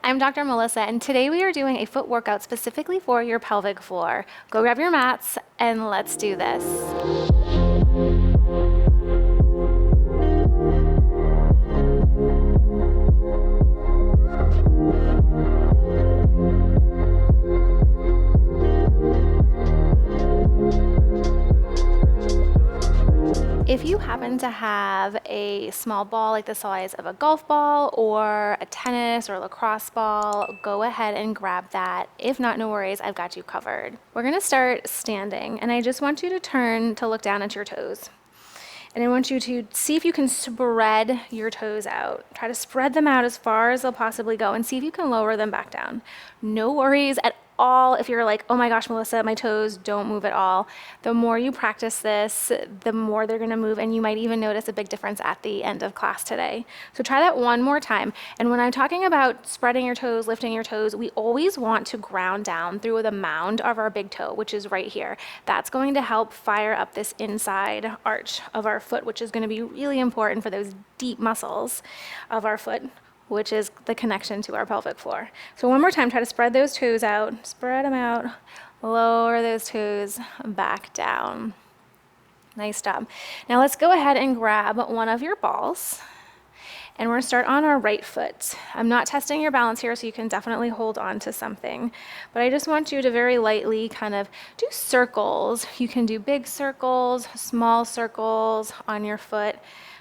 I'm Dr. Melissa, and today we are doing a foot workout specifically for your pelvic floor. Go grab your mats and let's do this. If you happen to have a small ball like the size of a golf ball or a tennis or lacrosse ball, go ahead and grab that. If not, no worries, I've got you covered. We're gonna start standing, and I just want you to turn to look down at your toes. And I want you to see if you can spread your toes out. Try to spread them out as far as they'll possibly go and see if you can lower them back down. No worries at all if you're like, oh my gosh, Melissa, my toes don't move at all. The more you practice this, the more they're gonna move, and you might even notice a big difference at the end of class today. So try that one more time. And when I'm talking about spreading your toes, lifting your toes, we always want to ground down through the mound of our big toe, which is right here. That's going to help fire up this inside arch of our foot, which is gonna be really important for those deep muscles of our foot, which is the connection to our pelvic floor. So one more time, try to spread those toes out, spread them out, lower those toes back down. Nice job. Now let's go ahead and grab one of your balls, and we're gonna start on our right foot. I'm not testing your balance here, so you can definitely hold on to something, but I just want you to very lightly kind of do circles. You can do big circles, small circles on your foot.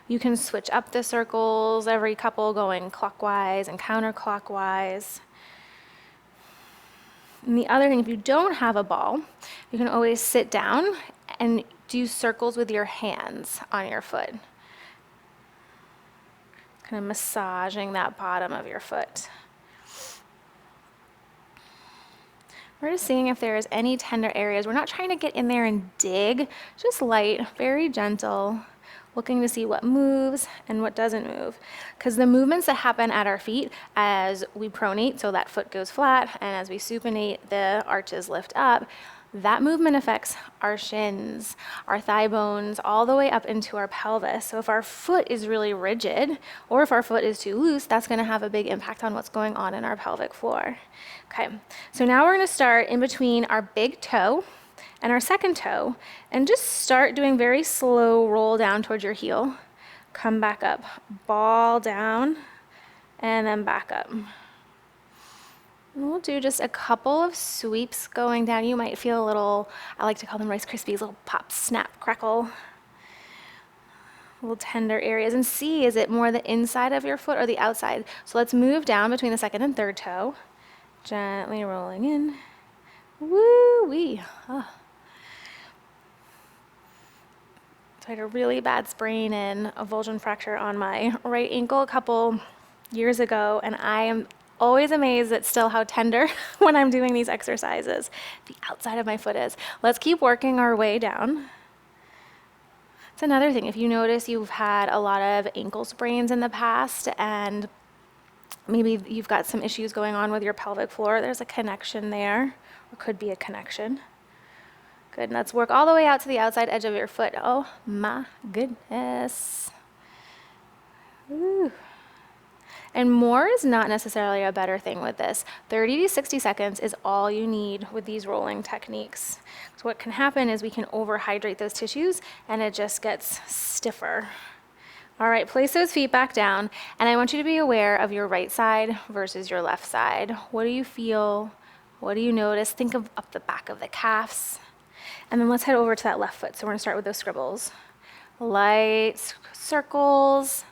You can switch up the circles every couple, going clockwise and counterclockwise. And the other thing, if you don't have a ball, you can always sit down and do circles with your hands on your foot. Kind of massaging that bottom of your foot. We're just seeing if there's any tender areas. We're not trying to get in there and dig, just light, very gentle. Looking to see what moves and what doesn't move. Because the movements that happen at our feet as we pronate, so that foot goes flat, and as we supinate, the arches lift up, that movement affects our shins, our thigh bones, all the way up into our pelvis. So if our foot is really rigid, or if our foot is too loose, that's gonna have a big impact on what's going on in our pelvic floor. Okay, so now we're gonna start in between our big toe and our second toe, and just start doing very slow roll down towards your heel. Come back up, ball down, and then back up. And we'll do just a couple of sweeps going down. You might feel a little, I like to call them Rice Krispies, little pop, snap, crackle. Little tender areas, and see, is it more the inside of your foot or the outside? So let's move down between the second and third toe, gently rolling in. Woo-wee. Oh. So I had a really bad sprain and a avulsion fracture on my right ankle a couple years ago, and I am always amazed at still how tender when I'm doing these exercises the outside of my foot is. Let's keep working our way down. It's another thing, if you notice you've had a lot of ankle sprains in the past, and maybe you've got some issues going on with your pelvic floor, there's a connection there, or could be a connection. Good, and let's work all the way out to the outside edge of your foot. Oh my goodness. Ooh. And more is not necessarily a better thing with this. 30 to 60 seconds is all you need with these rolling techniques. So what can happen is we can overhydrate those tissues and it just gets stiffer. All right, place those feet back down, and I want you to be aware of your right side versus your left side. What do you feel? What do you notice? Think of up the back of the calves. And then let's head over to that left foot. So we're gonna start with those scribbles. Light circles.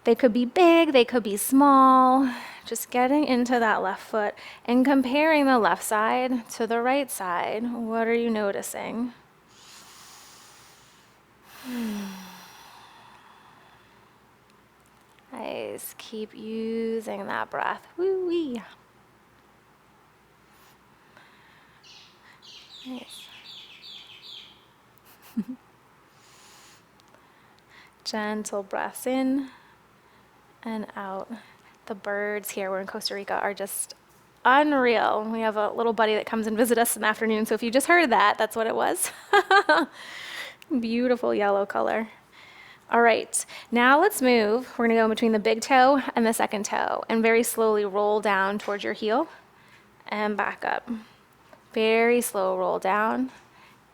They could be big, they could be small. Just getting into that left foot and comparing the left side to the right side. What are you noticing? Nice, keep using that breath. Woo-wee. Nice. Gentle breaths in and out. The birds here, we're in Costa Rica, are just unreal. We have a little buddy that comes and visits us in the afternoon, so if you just heard that, that's what it was. Beautiful yellow color. All right, now let's move. We're gonna go in between the big toe and the second toe and very slowly roll down towards your heel and back up. Very slow roll down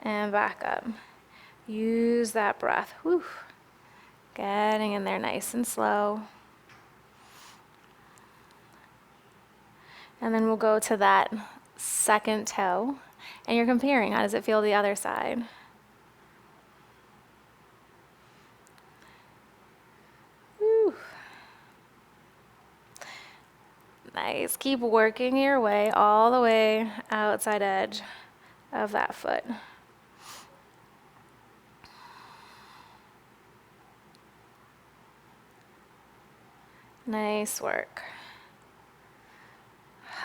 and back up. Use that breath. Whew. Getting in there nice and slow. And then we'll go to that second toe and you're comparing. How does it feel the other side? Whew. Nice. Keep working your way all the way outside edge of that foot. Nice work.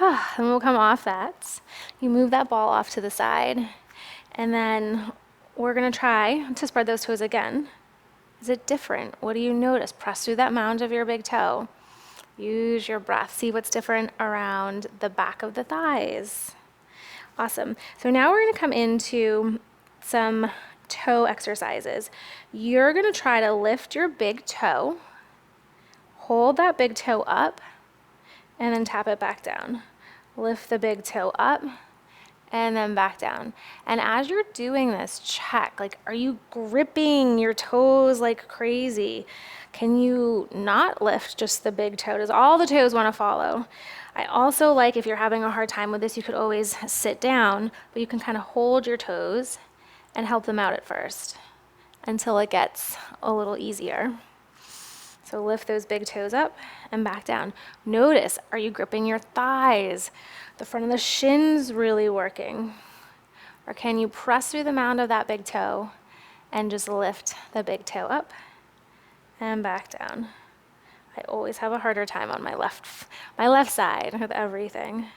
And we'll come off that. You move that ball off to the side, and then we're gonna try to spread those toes again. Is it different? What do you notice? Press through that mound of your big toe. Use your breath. See what's different around the back of the thighs. Awesome. So now we're gonna come into some toe exercises. You're gonna try to lift your big toe, hold that big toe up, and then tap it back down. Lift the big toe up and then back down. And as you're doing this, check, like, are you gripping your toes like crazy? Can you not lift just the big toe? Does all the toes want to follow? I also like, if you're having a hard time with this, you could always sit down, but you can kind of hold your toes and help them out at first until it gets a little easier. So lift those big toes up and back down. Notice, are you gripping your thighs? The front of the shins really working? Or can you press through the mound of that big toe and just lift the big toe up and back down? I always have a harder time on my left side with everything.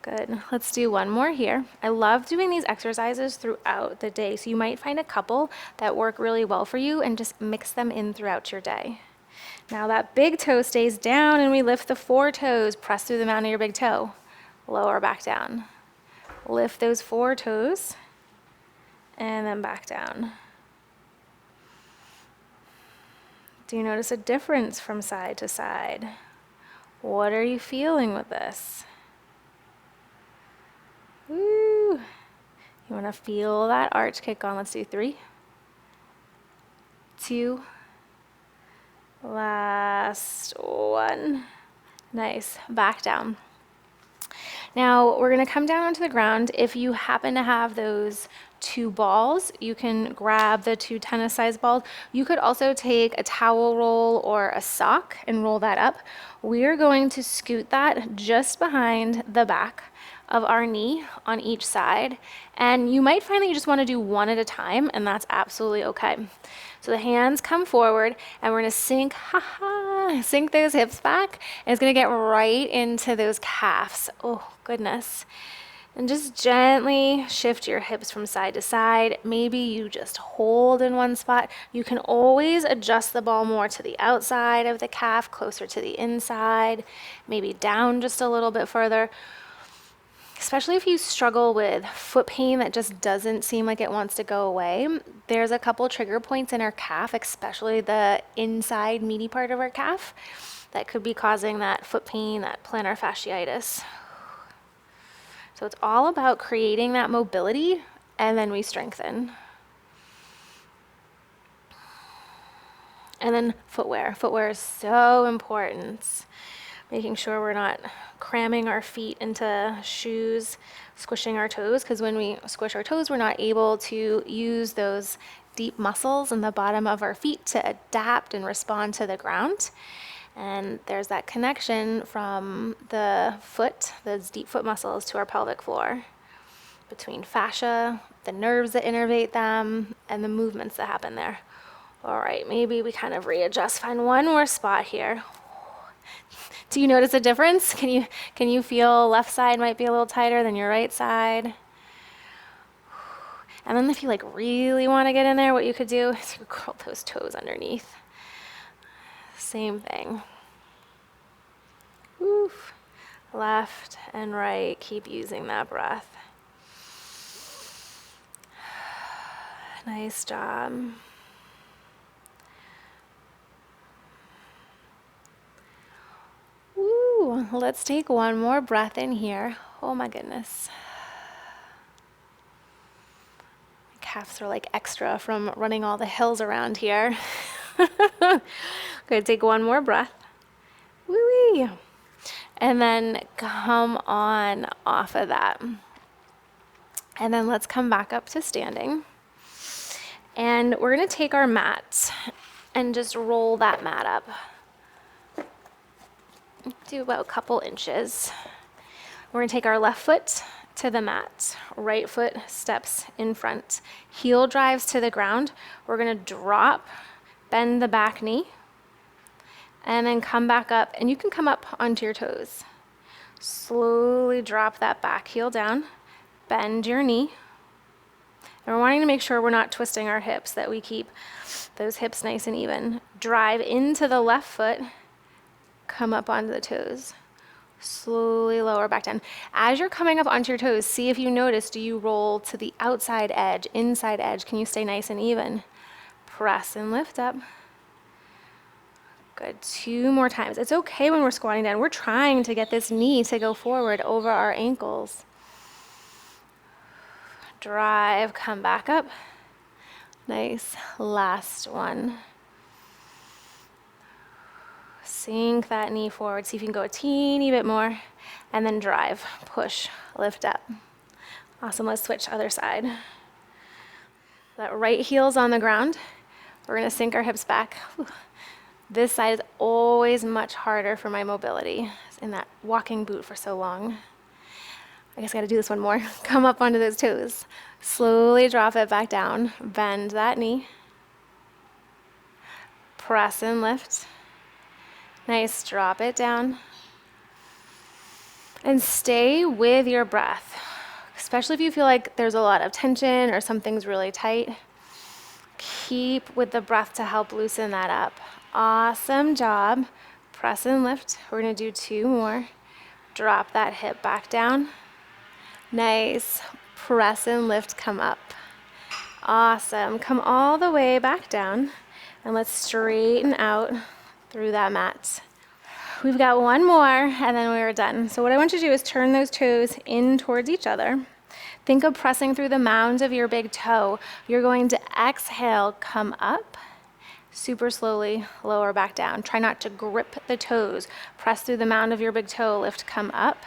Good. Let's do one more here. I love doing these exercises throughout the day, so you might find a couple that work really well for you and just mix them in throughout your day. Now that big toe stays down and we lift the 4 toes. Press through the mound of your big toe. Lower back down. Lift those 4 toes and then back down. Do you notice a difference from side to side? What are you feeling with this? Woo! You want to feel that arch kick on. Let's do 3, 2, last 1. Nice. Back down. Now we're going to come down onto the ground. If you happen to have those 2 balls, you can grab the 2 tennis-sized balls. You could also take a towel roll or a sock and roll that up. We're going to scoot that just behind the back of our knee on each side. And you might find that you just want to do one at a time, and that's absolutely okay. So the hands come forward and we're going to sink those hips back, and it's going to get right into those calves. Oh, goodness. And just gently shift your hips from side to side. Maybe you just hold in one spot. You can always adjust the ball more to the outside of the calf, closer to the inside, maybe down just a little bit further. Especially if you struggle with foot pain that just doesn't seem like it wants to go away, there's a couple trigger points in our calf, especially the inside meaty part of our calf, that could be causing that foot pain, that plantar fasciitis. So it's all about creating that mobility, and then we strengthen. And then footwear. Footwear is so important. Making sure we're not cramming our feet into shoes, squishing our toes, because when we squish our toes, we're not able to use those deep muscles in the bottom of our feet to adapt and respond to the ground. And there's that connection from the foot, those deep foot muscles, to our pelvic floor, between fascia, the nerves that innervate them, and the movements that happen there. All right, maybe we kind of readjust. Find one more spot here. Do you notice a difference? Can you feel left side might be a little tighter than your right side? And then if you like really want to get in there, what you could do is you curl those toes underneath. Same thing. Oof. Left and right, keep using that breath. Nice job. Let's take one more breath in here. Oh my goodness. My calves are like extra from running all the hills around here. Good, take one more breath. Woo-wee. And then come on off of that. And then let's come back up to standing. And we're gonna take our mat and just roll that mat up. Do about a couple inches. We're gonna take our left foot to the mat, right foot steps in front. Heel drives to the ground. We're gonna drop, bend the back knee, and then come back up, and you can come up onto your toes. Slowly drop that back heel down, bend your knee. And we're wanting to make sure we're not twisting our hips, that we keep those hips nice and even. Drive into the left foot, come up onto the toes. Slowly lower back down. As you're coming up onto your toes, see if you notice, do you roll to the outside edge, inside edge? Can you stay nice and even? Press and lift up. Good, 2 more times. It's okay when we're squatting down. We're trying to get this knee to go forward over our ankles. Drive, come back up. Nice, last one. Sink that knee forward. See if you can go a teeny bit more. And then drive, push, lift up. Awesome, let's switch other side. That right heel's on the ground. We're gonna sink our hips back. This side is always much harder for my mobility. In that walking boot for so long. I guess I gotta do this one more. Come up onto those toes. Slowly drop it back down. Bend that knee. Press and lift. Nice, drop it down. And stay with your breath. Especially if you feel like there's a lot of tension or something's really tight. Keep with the breath to help loosen that up. Awesome job. Press and lift. We're gonna do 2 more. Drop that hip back down. Nice. Press and lift, come up. Awesome. Come all the way back down. And let's straighten out through that mat. We've got one more, and then we're done. So what I want you to do is turn those toes in towards each other. Think of pressing through the mound of your big toe. You're going to exhale, come up. Super slowly, lower back down. Try not to grip the toes. Press through the mound of your big toe, lift, come up.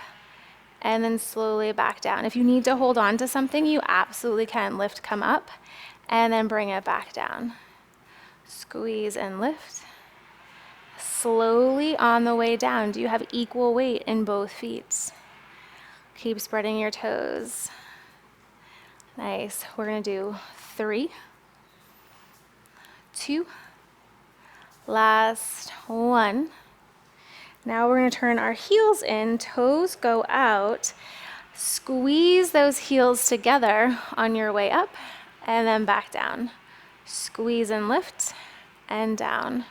And then slowly back down. If you need to hold on to something, you absolutely can. Lift, come up, and then bring it back down. Squeeze and lift. Slowly on the way down. Do you have equal weight in both feet? Keep spreading your toes. Nice. We're gonna do 3, 2, last 1. Now we're going to turn our heels in, toes go out, squeeze those heels together on your way up, and then back down. Squeeze and lift, and down.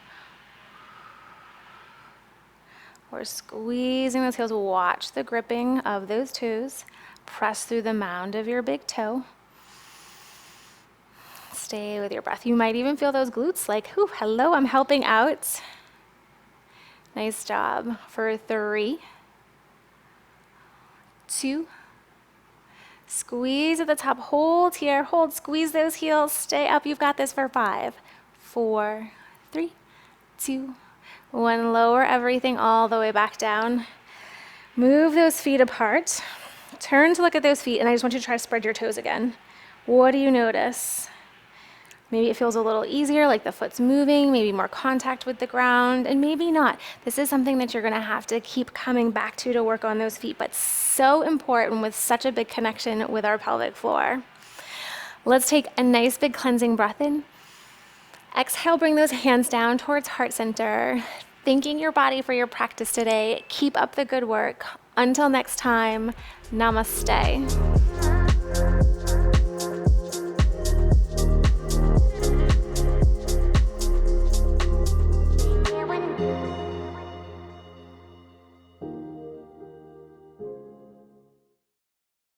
We're squeezing those heels. Watch the gripping of those toes. Press through the mound of your big toe. Stay with your breath. You might even feel those glutes like, whew, hello, I'm helping out. Nice job. For 3, 2, squeeze at the top, hold here, hold, squeeze those heels, stay up. You've got this for 5, 4, 3, 2, 1. Lower everything all the way back down. Move those feet apart. Turn to look at those feet, and I just want you to try to spread your toes again. What do you notice? Maybe it feels a little easier, like the foot's moving, maybe more contact with the ground, and maybe not. This is something that you're gonna have to keep coming back to work on those feet, but so important with such a big connection with our pelvic floor. Let's take a nice big cleansing breath in. Exhale, bring those hands down towards heart center. Thanking your body for your practice today. Keep up the good work. Until next time, namaste.